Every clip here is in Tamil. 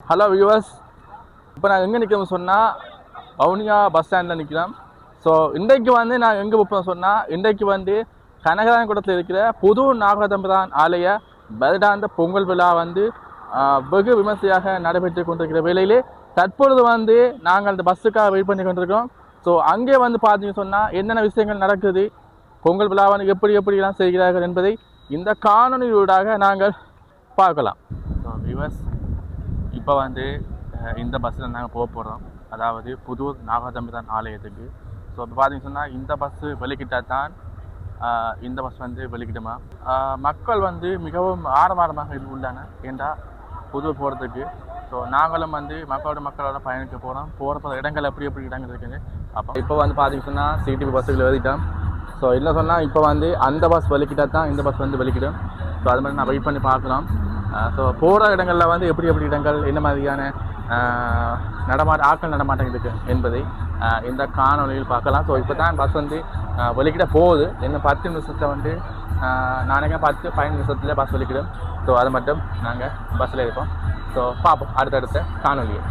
ஹலோ வியூவர்ஸ், இப்போ நான் எங்கே நிற்கிறோம்னு சொன்னால் வவுனியா பஸ் ஸ்டாண்டில் நிற்கிறோம். ஸோ இன்றைக்கு வந்து நான் எங்கே போப்போம் சொன்னால், இன்றைக்கு வந்து கனகராயன்குளத்தில் இருக்கிற புது நாகதம்பிரான் ஆலய வருடாந்த பொங்கல் விழா வந்து வெகு விமர்சையாக நடைபெற்று கொண்டிருக்கிற வேளையிலே தற்பொழுது வந்து நாங்கள் அந்த பஸ்ஸுக்காக வெயிட் பண்ணி கொண்டிருக்கோம். ஸோ அங்கே வந்து பார்த்தீங்கன்னு சொன்னால் என்னென்ன விஷயங்கள் நடக்குது, பொங்கல் விழா வந்து எப்படியெல்லாம் செய்கிறார்கள் என்பதை இந்த காணொலியூடாக நாங்கள் பார்க்கலாம். ஸோ வியூவர்ஸ், இப்போ வந்து இந்த பஸ்ஸில் நாங்கள் போக போகிறோம், அதாவது புதூர் நாகதம்பிரான் ஆலயத்துக்கு. ஸோ இப்போ பார்த்தீங்கன்னு சொன்னால் இந்த பஸ்ஸு வெளிக்கிட்டால் தான் இந்த பஸ் வந்து வெளிக்கிட்டோமா. மக்கள் வந்து மிகவும் ஆரவாரமாக இது உள்ளான ஏண்டா புதூர் போகிறதுக்கு. ஸோ நாங்களும் வந்து மக்களோட பயணிக்க போகிறோம். போகிற இடங்கள் எப்படி இடங்கள் இருக்குன்னு அப்போ இப்போ வந்து பார்த்தீங்கன்னு சொன்னால் சிடிபி பஸ்ஸுகள் எழுதிட்டோம். ஸோ இல்லை சொன்னால் இப்போ வந்து அந்த பஸ் வெளிக்கிட்டால் தான் இந்த பஸ் வந்து வெளிக்கிடும். ஸோ அது மாதிரி நான் வெயிட் பண்ணி பார்க்குறோம். ஸோ போகிற இடங்களில் வந்து எப்படி இடங்கள் என்ன மாதிரியான ஆட்கள் நடமாட்டம் இருக்குது என்பதை இந்த காணொலியில் பார்க்கலாம். ஸோ இப்போ தான் பஸ் வந்து வெளிக்கிட போகுது. இன்னும் 10 நிமிஷத்தில் வந்து நாளைக்கு 10-15 நிமிஷத்தில் பஸ் வெளிக்கிடும். ஸோ அது மட்டும் நாங்கள் பஸ்ஸில் இருப்போம். ஸோ பார்ப்போம் அடுத்தடுத்த காணொலியை.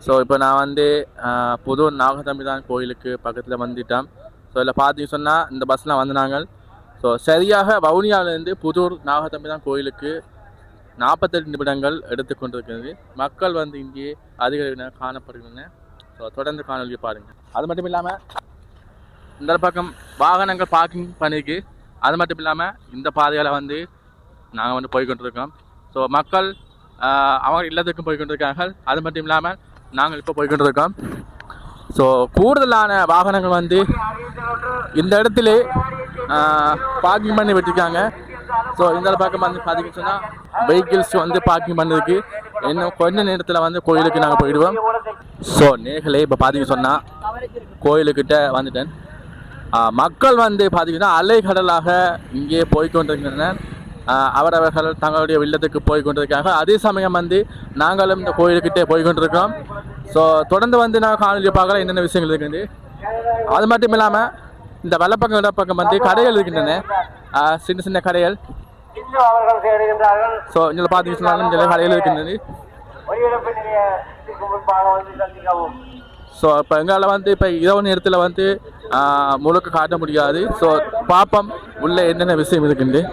ஸோ இப்போ நான் வந்து புது நாகதம்பிரான் கோயிலுக்கு பக்கத்தில் வந்துட்டேன். ஸோ இதில் பார்த்தீங்கன்னு சொன்னால் இந்த பஸ்லாம் வந்து நாங்கள் சரியாக வவுனியாவிலேருந்து புதூர் நாகதம்பிரான் கோயிலுக்கு 48 நிமிடங்கள் எடுத்துக்கொண்டிருக்கிறது. மக்கள் வந்து இங்கே அதிக காணப்படுகின்றன. ஸோ தொடர்ந்து காணொலியை பாருங்கள். அது மட்டும் இல்லாமல் இந்த பக்கம் வாகனங்கள் பார்க்கிங் பண்ணிருக்கு. அது மட்டும் இல்லாமல் இந்த பாதையில் வந்து நாங்கள் வந்து போய்கொண்டிருக்கோம். ஸோ மக்கள் அவங்க இல்லத்துக்கும் போய்கொண்டிருக்கார்கள். அது மட்டும் இல்லாமல் நாங்கள் இப்போ போய்கொண்டிருக்கோம். ஸோ கூடுதலான வாகனங்கள் வந்து இந்த இடத்துல பார்க்கிங் பண்ணி வச்சுருக்காங்க. ஸோ இந்த பக்கம் வந்து பார்த்தீங்கன்னு சொன்னால் வெஹிக்கிள்ஸ் வந்து பார்க்கிங் பண்ணிருக்கு. இன்னும் கொஞ்ச நேரத்தில் வந்து கோயிலுக்கு நாங்கள் போயிடுவோம். ஸோ நேர்களே, இப்போ பார்த்தீங்கன்னு சொன்னால் கோயிலுக்கிட்ட வந்துட்டேன். மக்கள் வந்து பார்த்தீங்கன்னா அலைக்கடலாக இங்கே போய்கொண்டிருக்கின்றனர். அவரவர்கள் தங்களுடைய இல்லத்துக்கு போய்கொண்டிருக்காங்க. அதே சமயம் வந்து நாங்களும் இந்த கோயிலுக்கிட்டே போய்கொண்டிருக்கோம். ஸோ தொடர்ந்து வந்து நாங்கள் காணொலியை பார்க்கலாம் என்னென்ன விஷயங்கள் இருக்குது. அது மட்டும் இல்லாமல் இந்த வலப்பக்கம் இடப்பக்கம் வந்து கடைகள் இருக்கின்றன, சின்ன சின்ன கடைகள். ஸோ இதில் பார்த்தீங்கன்னா சில கடைகள் இருக்கின்றது. ஸோ இப்போ எங்களால் வந்து இப்போ இரவு நேரத்தில் வந்து முழுக்க காட்ட முடியாது. ஸோ பாப்பம் உள்ள என்னென்ன விஷயம் இருக்குண்டு.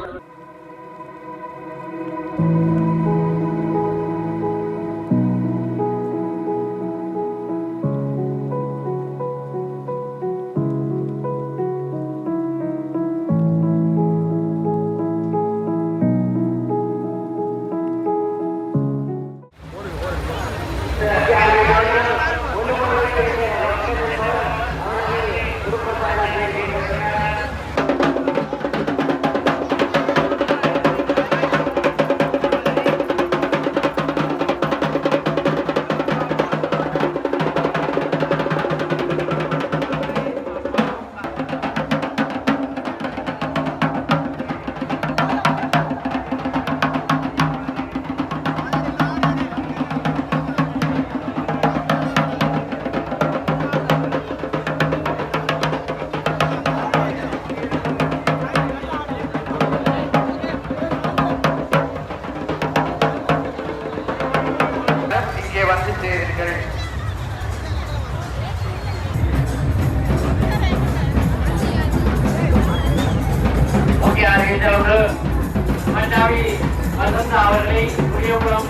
அவர்களை புரியபுரம்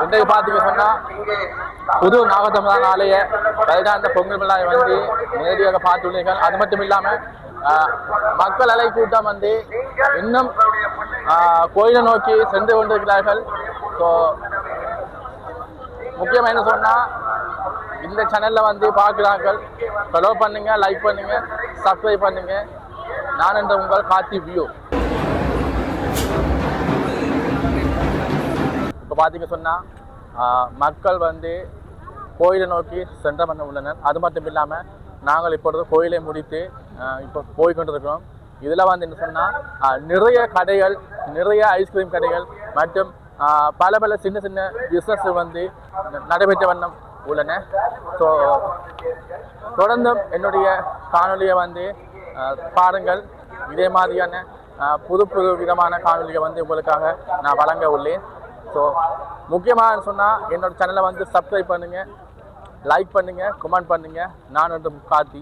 இன்றைக்கு பார்த்தீங்க சொன்னால் புது நாகத்தமிழ் ஆலய பதினாண்டு பொங்கல் விழாவை வந்து நேரடியாக பார்த்துள்ளீர்கள். அது மட்டும் இல்லாமல் மக்கள் அலை கூட்டம் வந்து இன்னும் கோயிலை நோக்கி சென்று கொண்டிருக்கிறார்கள். ஸோ முக்கியமாக என்ன சொன்னால் இந்த சேனலில் வந்து பார்க்குறார்கள், ஃபாலோ பண்ணுங்க, லைக் பண்ணுங்க, சப்ஸ்கிரைப் பண்ணுங்க. நான் என்ற உங்கள் கார்த்தி வியூ. இப்போ பார்த்தீங்க சொன்னால் மக்கள் வந்து கோயிலை நோக்கி சென்ற பண்ண உள்ளனர். அது மட்டும் இல்லாமல் நாங்கள் இப்பொழுது கோயிலை முடித்து இப்போ போய்கொண்டிருக்கிறோம். இதில் வந்து என்ன சொன்னால் நிறைய கடைகள், நிறைய ஐஸ்கிரீம் கடைகள் மற்றும் பல பல சின்ன சின்ன பிஸ்னஸ் வந்து நடைபெற்ற வண்ணம் உள்ளன. ஸோ தொடர்ந்தும் என்னுடைய காணொலியை வந்து பாருங்கள். இதே மாதிரியான புது புது விதமான காணொலியை வந்து உங்களுக்காக நான் வழங்க உள்ளேன். ஸோ முக்கியமாக சொன்னால் என்னோடய சேனலை வந்து சப்ஸ்கிரைப் பண்ணுங்கள், லைக் பண்ணுங்கள், கமெண்ட் பண்ணுங்கள். நான் வந்து கார்த்தி.